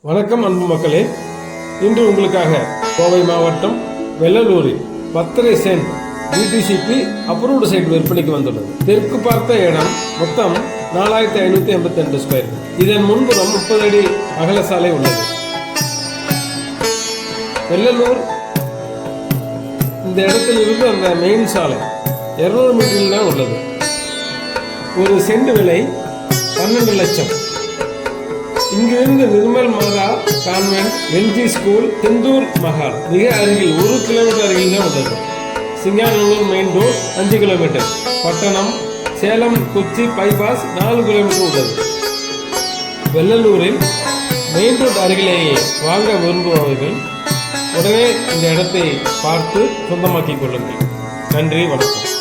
வணக்கம் அன்பு மக்களே. இன்று உங்களுக்காக கோவை மாவட்டம் வெள்ளலூரில் 10 சென்ட் டிடிசிபி அப்ரூவ்டு சைட் விற்பனைக்கு வந்துள்ளது. தெற்கு பார்த்த இடம் மொத்தம் 4582 ஸ்கொயர். இதன் முன்புறம் 30 அடி அகல சாலை உள்ளது. வெள்ளலூர் இந்த இடத்தில் இருந்து அந்த மெயின் சாலை 200 மீட்டரில் தான் உள்ளது. ஒரு சென்ட் விலை 12 லட்சம். இங்கிருந்து Nirmal Matha convent, LG school, Senthur Mahal மிக அருகில் 1 கிலோமீட்டர் அருகில் தான் உள்ளது. சிங்காநல்லூர் மெயின் ரோட் 5 கிலோமீட்டர், பட்டணம், சேலம் கொச்சி பைபாஸ் 4 கிலோமீட்டர் உள்ளது. வெள்ளலூரில் மெயின் ரோட் அருகிலேயே வாங்க விரும்புபவர்கள் உடனே இந்த இடத்தை பார்த்து சொந்தமாக்கிக் கொள்ளுங்கள். நன்றி, வணக்கம்.